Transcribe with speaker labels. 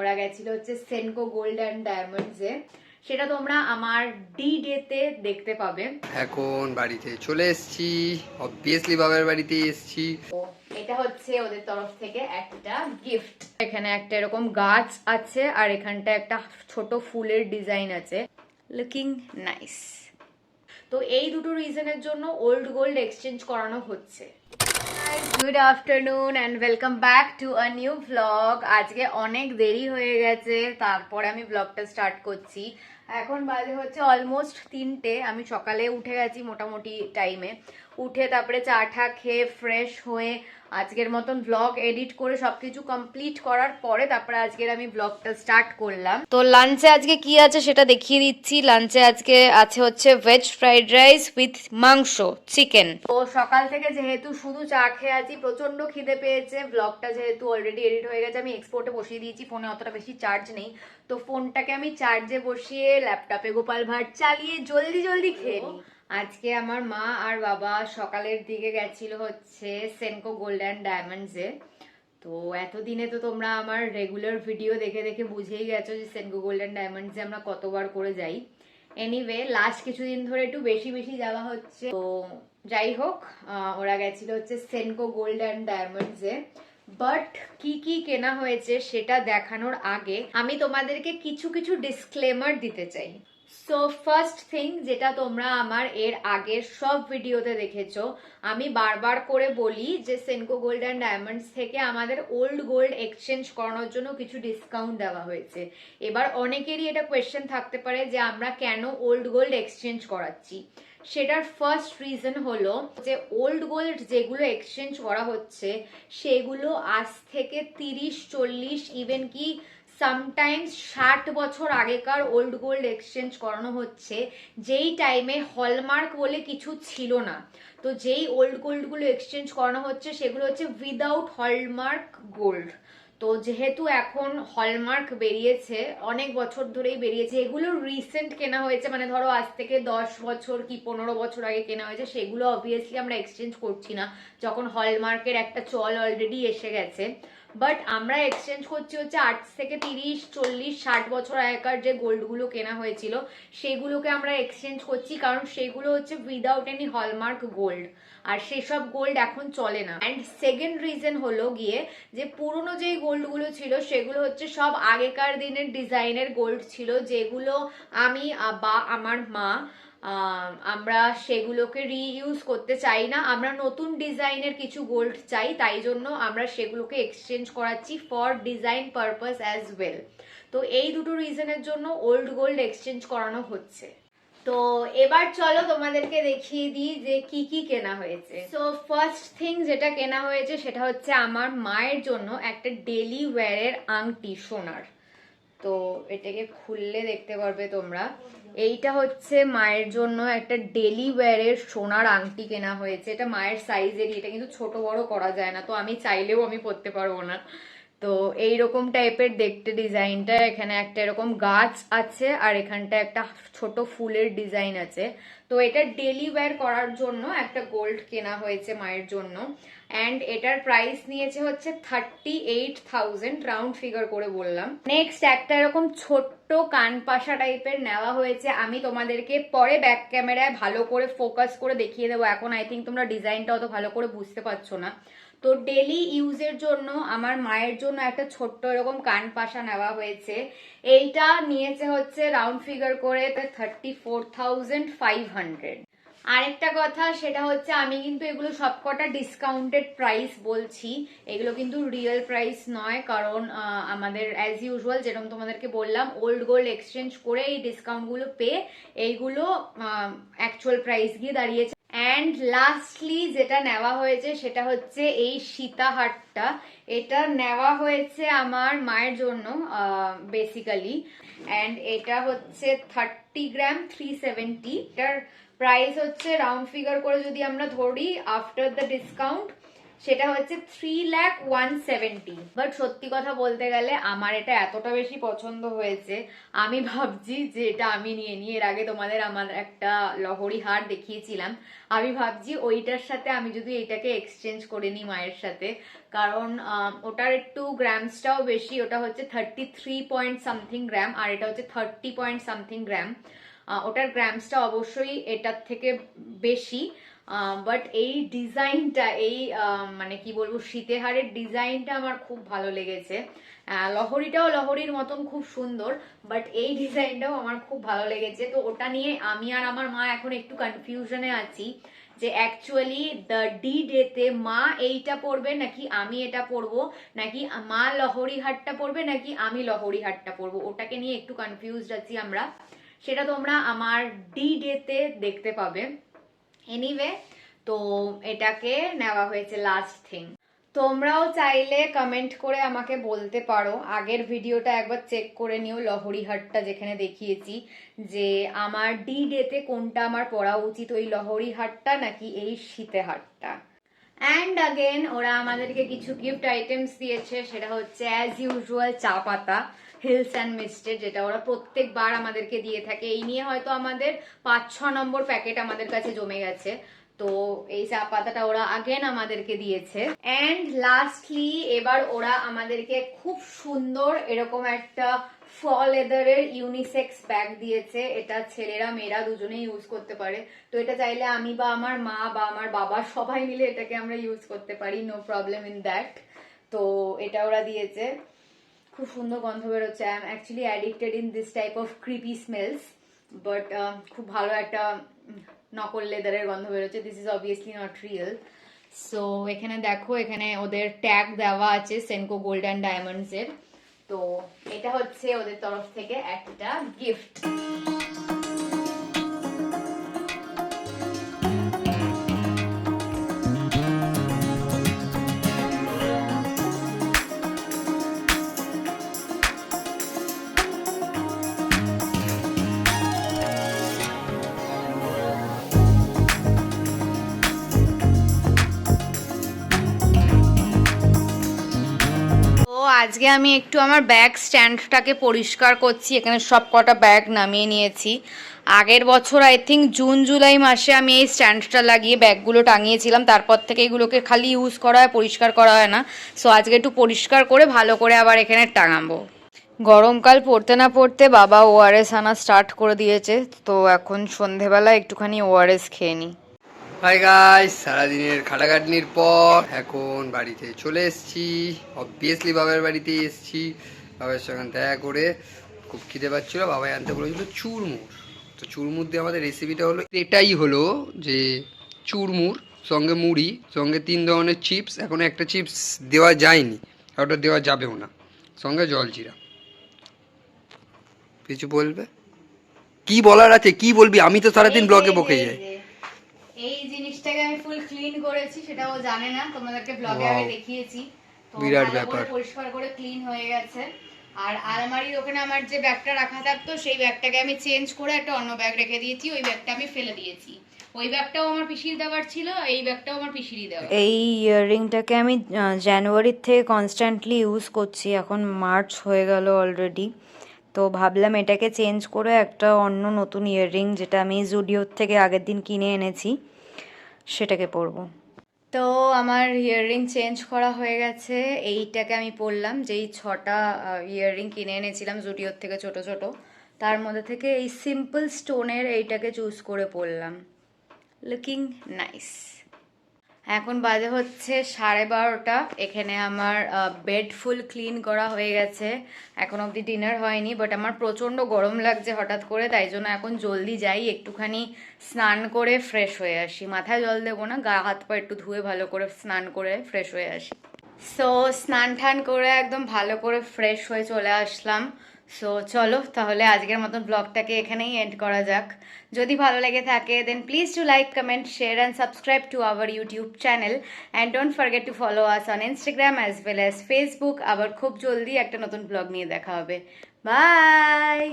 Speaker 1: ওরা গেছিল হচ্ছে সেনকো গোল্ড অ্যান্ড ডায়মন্ডসে। সেটা তোমরা আমার ডি-ডেতে দেখতে পাবে।
Speaker 2: এখন বাড়িতে চলে এসেছি, অবভিয়াসলি বাবার বাড়িতে এসেছি।
Speaker 1: এটা হচ্ছে ওদের তরফ থেকে একটা গিফট। এখানে একটা এরকম গাছ আছে আর এখানটা একটা ছোট ফুলের ডিজাইন আছে, লুকিং নাইস। তো এই দুটো রিজনের জন্য ওল্ড গোল্ড এক্সচেঞ্জ করানো হচ্ছে। Good afternoon and welcome back to a new vlog. আজকে অনেক দেরি হয়ে গেছে, তারপরে আমি ভ্লগটা স্টার্ট করছি। এখন বাজে হচ্ছে অলমোস্ট 3টে। আমি সকালে উঠে গেছি মোটামুটি টাইমে, উঠে তারপরে চা ঠা খেয়ে ফ্রেশ হয়ে আজকের মতন ভ্লগ এডিট করে সবকিছু কমপ্লিট করার পরে তারপরে আজকের আমি ভ্লগটা স্টার্ট করলাম। তো লাঞ্চে আজকে কি আছে সেটা দেখিয়ে দিচ্ছি। লাঞ্চে আজকে আছে হচ্ছে ভেজ ফ্রাইড রাইস উইথ মাংস, চিকেন। তো সকাল থেকে যেহেতু শুধু চা খেয়ে আছি, প্রচন্ড খিদে পেয়েছে। ভ্লগটা যেহেতু অলরেডি এডিট হয়ে গেছে, আমি এক্সপোর্টে বসিয়ে দিয়েছি, ফোনে অতটা বেশি চার্জ নেই, তো ফোনটাকে আমি চার্জে বসিয়ে ল্যাপটপে গোপাল ভাট চালিয়ে জলদি জলদি খেয়ে নিই। আজকে আমার মা আর বাবা সকালের দিকে গেছিল হচ্ছে সেনকো গোল্ড অ্যান্ড ডায়মন্ডসে। তো এতদিনে তো তোমরা আমার রেগুলার ভিডিও দেখে দেখে বুঝেই গেছো যে সেনকো গোল্ড অ্যান্ড ডায়মন্ডসে আমরা কতবার করে যাই। এনিওয়ে লাস্ট কিছুদিন ধরে একটু বেশি বেশি যাওয়া হচ্ছে। তো যাই হোক, ওরা গেছিল হচ্ছে সেনকো গোল্ড অ্যান্ড ডায়মন্ডসে। বাট কি কি কেনা হয়েছে সেটা দেখানোর আগে আমি তোমাদেরকে কিছু কিছু ডিসক্লেমার দিতে চাই। সো ফার্স্ট থিং, যেটা তোমরা আমার এর আগের সব ভিডিওতে দেখেছো, আমি বারবার করে বলি যে সেনকো গোল্ড অ্যান্ড ডায়মন্ডস থেকে আমাদের ওল্ড গোল্ড এক্সচেঞ্জ করানোর জন্য কিছু ডিসকাউন্ট দেওয়া হয়েছে। এবার অনেকেরই এটা কোয়েশ্চেন থাকতে পারে যে আমরা কেন ওল্ড গোল্ড এক্সচেঞ্জ করাচ্ছি। সেটার ফার্স্ট রিজন হলো যে ওল্ড গোল্ড যেগুলো এক্সচেঞ্জ করা হচ্ছে সেগুলো আজ থেকে 30-40 ইভেন কি সামটাইমস 60 বছর আগেকার ওল্ড গোল্ড এক্সচেঞ্জ করানো হচ্ছে, যেই টাইমে হলমার্ক বলে কিছু ছিল না। তো যেই ওল্ড গোল্ডগুলো এক্সচেঞ্জ করানো হচ্ছে সেগুলো হচ্ছে উইদাউট হলমার্ক গোল্ড। তো যেহেতু এখন হলমার্ক বেরিয়েছে, অনেক বছর ধরেই বেরিয়েছে, এগুলো রিসেন্ট কেনা হয়েছে, মানে ধরো আজ থেকে 10 বছর কি 15 বছর আগে কেনা হয়েছে, সেগুলো অবভিয়াসলি আমরা এক্সচেঞ্জ করছি না যখন হলমার্কের একটা চল অলরেডি এসে গেছে। বাট আমরা এক্সচেঞ্জ করছি হচ্ছে 8 থেকে 30-40-60 বছর আগেকার যে গোল্ডগুলো কেনা হয়েছিল সেগুলোকে আমরা এক্সচেঞ্জ করছি, কারণ সেগুলো হচ্ছে উইদাউট এনি হলমার্ক গোল্ড, আর সেসব গোল্ড এখন চলে না। অ্যান্ড সেকেন্ড রিজন হলো গিয়ে যে পুরনো যেই গোল্ডগুলো ছিল সেগুলো হচ্ছে সব আগেকার দিনের ডিজাইনের গোল্ড ছিল, যেগুলো আমি বা আমার মা আমরা সেগুলোকে রিইউজ করতে চাই না। আমরা নতুন ডিজাইনের কিছু গোল্ড চাই, তাই জন্য আমরা সেগুলোকে এক্সচেঞ্জ করাচ্ছি for design purpose as well. তো এই দুটো রিজনের জন্য ওল্ড গোল্ড এক্সচেঞ্জ করানো হচ্ছে। তো এবার চলো তোমাদেরকে দেখিয়ে দিই যে কি কি কেনা হয়েছে। সো ফার্স্ট থিং যেটা কেনা হয়েছে সেটা হচ্ছে আমার মায়ের জন্য একটা ডেলি ওয়্যারের আংটি সোনার। তো এটাকে খুললে দেখতে পারবে তোমরা, এইটা হচ্ছে মায়ের জন্য একটা ডেলি ওয়্যারের সোনার আংটি কেনা হয়েছে। এটা মায়ের সাইজেরই, এটা কিন্তু ছোট বড় করা যায় না, তো আমি চাইলেও আমি পরতে পারবো না। তো এইরকম টাইপের দেখতে ডিজাইনটা, এখানে একটা এরকম গাছ আছে আর এখানটা একটা ছোট ফুলের ডিজাইন আছে। তো এটা ডেলি ওয়্যার করার জন্য একটা গোল্ড কেনা হয়েছে মায়ের জন্য। অ্যান্ড এটার প্রাইস নিয়েছে হচ্ছে 38,000, রাউন্ড ফিগার করে বললাম। নেক্সট একটা এরকম ছোট্ট কানপাশা টাইপের নেওয়া হয়েছে। আমি তোমাদেরকে পরে ব্যাক ক্যামেরায় ভালো করে ফোকাস করে দেখিয়ে দেবো, এখন আই থিঙ্ক তোমরা ডিজাইনটা অত ভালো করে বুঝতে পারছো না। তো ডেলি ইউজের জন্য আমার মায়ের জন্য একটা ছোট্ট এরকম কানপাশা নেওয়া হয়েছে। এইটা নিয়েছে হচ্ছে রাউন্ড ফিগার করে 34,500। আরেকটা কথা সেটা হচ্ছে আমি কিন্তু এগুলো সবকটা ডিসকাউন্টেড প্রাইস বলছি, এগুলো কিন্তু রিয়েল প্রাইস নয়, কারণ আমাদের অ্যাজ ইউজুয়াল যেরকম তোমাদেরকে বললাম ওল্ড গোল্ড এক্সচেঞ্জ করে এই ডিসকাউন্টগুলো পেয়ে এইগুলো অ্যাকচুয়াল প্রাইস গিয়ে দাঁড়িয়েছে। অ্যান্ড লাস্টলি যেটা নেওয়া হয়েছে সেটা হচ্ছে এই সীতাহারটা। এটা নেওয়া হয়েছে আমার মায়ের জন্য বেসিক্যালি। অ্যান্ড এটা হচ্ছে 30 গ্রাম 370। এটার প্রাইস হচ্ছে রাউন্ড ফিগার করে যদি আমরা ধরি আফটার দ্য ডিসকাউন্ট সেটা হচ্ছে 3,170,000। বাট সত্যি কথা বলতে গেলে আমার এটা এতটা বেশি পছন্দ হয়েছে, আমি ভাবছি যে এটা আমি নিয়ে নিই। এর আগে তোমাদের আমার একটা লহরি হার দেখিয়েছিলাম, আমি ভাবছি ওইটার সাথে আমি যদি এটাকে এক্সচেঞ্জ করে নিই মায়ের সাথে, কারণ ওটার একটু গ্রামসটাও বেশি, ওটা হচ্ছে 33 পয়েন্ট সামথিং গ্রাম আর এটা হচ্ছে 30 পয়েন্ট সামথিং গ্রাম। ওটার গ্রামসটা অবশ্যই এটার থেকে বেশি, বাট এই ডিজাইনটা, এই মানে কি বলবো, সীতেহারের ডিজাইনটা আমার খুব ভালো লেগেছে। লহরিটাও লহরির মতন খুব সুন্দর, বাট এই ডিজাইনটাও আমার খুব ভালো লেগেছে। তো ওটা নিয়ে আমি আর আমার মা এখন একটু কনফিউশনে আছি যে অ্যাকচুয়ালি দ্য ডি ডেতে মা এইটা পরবে নাকি আমি এটা পরবো, নাকি মা লহরি হারটা পরবে নাকি আমি লহরি হারটা পরবো, ওটাকে নিয়ে একটু কনফিউজড আছি আমরা। সেটা তোমরা আমার ডি ডেতে দেখতে পাবে। এনিওয়ে, তো এটাকে নেওয়া হয়েছে লাস্ট থিং। তোমরাও চাইলে কমেন্ট করে আমাকে বলতে পারো, আগের ভিডিওটা একবার চেক করে নিও, লহরি হাটটা যেখানে দেখিয়েছি, যে আমার ডি ডেতে কোনটা আমার পরা উচিত, ওই লহরি হাটটা নাকি এই শীতে হাটটা। অ্যান্ড আগেন ওরা আমাদেরকে কিছু গিফট আইটেমস দিয়েছে, সেটা হচ্ছে অ্যাজ ইউজুয়াল চা পাতা হিলস অ্যান্ড মিস্টের, যেটা ওরা প্রত্যেকবার আমাদেরকে দিয়ে থাকে। এই নিয়ে হয়তো আমাদের 5-6 নম্বর প্যাকেট আমাদের কাছে জমে গেছে, তো এই চা পাতাটা ওরা আগেন আমাদেরকে দিয়েছে। অ্যান্ড লাস্টলি এবার ওরা আমাদেরকে খুব সুন্দর এরকম একটা লেদারের ইউনিসেক্স ব্যাগ দিয়েছে। এটা ছেলেরা মেয়েরা দুজনেই ইউজ করতে পারে, তো এটা চাইলে আমি বা আমার মা বা আমার বাবা সবাই মিলে এটাকে আমরা ইউজ করতে পারি, নো প্রবলেম ইন দ্যাট। তো এটা ওরা দিয়েছে, খুব সুন্দর গন্ধ বেরোচ্ছে। I am actually addicted in this type of creepy smells, but খুব ভালো একটা নকল লেদারের গন্ধ বেরোচ্ছে। This is obviously not real. So এখানে দেখো, এখানে ওদের ট্যাগ দেওয়া আছে সেনকো গোল্ড অ্যান্ড ডায়মন্ডস এর। তো এটা হচ্ছে ওদের তরফ থেকে একটা গিফট। আজকে আমি একটু আমার ব্যাগ স্ট্যান্ডটাকে পরিষ্কার করছি, এখানে সব কটা ব্যাগ নামিয়ে নিয়েছি। আগের বছর আই থিঙ্ক জুন জুলাই মাসে আমি এই স্ট্যান্ডটা লাগিয়ে ব্যাগগুলো টাঙিয়েছিলাম, তারপর থেকে এগুলোকে খালি ইউজ করা হয়, পরিষ্কার করা হয় না। সো আজকে একটু পরিষ্কার করে ভালো করে আবার এখানে টাঙাবো। গরমকাল পড়তে না পড়তে বাবা ওআরএস আনা স্টার্ট করে দিয়েছে, তো এখন সন্ধেবেলা একটুখানি ওআরএস খেয়ে নিই।
Speaker 2: হাই গাইস, সারাদিনের খাটাখাটনির পর এখন বাড়িতে চলে এসেছি। অবভিয়াসলি বাবার বাড়িতে এসেছি, বাবার সঙ্গে দেখা করে খুব খিদে পাচ্ছিল, বাবাই আনতে বলেছিল চুরমুর। তো চুরমুর দিয়ে আমাদের রেসিপিটা হলো এটাই, হলো যে চুরমুর সঙ্গে মুড়ি সঙ্গে 3 ধরনের চিপস। এখন একটা চিপস দেওয়া যায়নি, আর ওটা দেওয়া যাবেও না, সঙ্গে জলজিরা। কিছু বলবে? কি বলার আছে, কি বলবি? আমি তো সারাদিন ব্লগে বকে যাই।
Speaker 1: এই জিনিসটাকে আমি ফুল ক্লিন করেছি, সেটাও জানে না, তোমাদেরকে ব্লগে আমি দেখিয়েছি। তো
Speaker 2: বিরাট ব্যাপার,
Speaker 1: পরিষ্কার করে ক্লিন হয়ে গেছে। আর আলমারির ওখানে আমার যে ব্যাগটা রাখা থাকতো, সেই ব্যাগটাকে আমি চেঞ্জ করে একটা অন্য ব্যাগ রেখে দিয়েছি, ওই ব্যাগটা আমি ফেলে দিয়েছি। ওই ব্যাগটাও আমার পিসির দেওয়ার ছিল, এই ব্যাগটাও আমার পিসিরই দেওয়া। এই ইয়াররিংটাকে আমি জানুয়ারির থেকে কনস্ট্যান্টলি ইউজ করছি, এখন মার্চ হয়ে গেল অলরেডি। তো ভাবলাম এটাকে চেঞ্জ করে একটা অন্য নতুন ইয়াররিং, যেটা আমি জুডিওর থেকে আগের দিন কিনে এনেছি, সেটাকে পরবো। তো আমার ইয়াররিং চেঞ্জ করা হয়ে গেছে, এইটাকে আমি পরলাম। যেই 6টা ইয়াররিং কিনে এনেছিলাম জুডিওর থেকে ছোট ছোট, তার মধ্যে থেকে এই সিম্পল স্টোনের এইটাকে চুজ করে পরলাম। Looking nice. এখন বাজে হচ্ছে 12:30। এখানে আমার বেড ফুল ক্লিন করা হয়ে গেছে, এখন অবধি ডিনার হয়নি, বাট আমার প্রচণ্ড গরম লাগছে হঠাৎ করে, তাই জন্য এখন জলদি যাই, একটুখানি স্নান করে ফ্রেশ হয়ে আসি। মাথায় জল দেবো না, গা হাত পা একটু ধুয়ে ভালো করে স্নান করে ফ্রেশ হয়ে আসি। সো স্নান টান করে একদম ভালো করে ফ্রেশ হয়ে চলে আসলাম। সো চলো তাহলে আজকের মতন ব্লগটাকে এখানেই এন্ড করা যাক। যদি ভালো লেগে থাকে then please to like, comment, share and subscribe to our YouTube channel and don't forget to follow us on Instagram as well as Facebook. আবার খুব জলদি একটা নতুন ব্লগ নিয়ে দেখা হবে। বাই।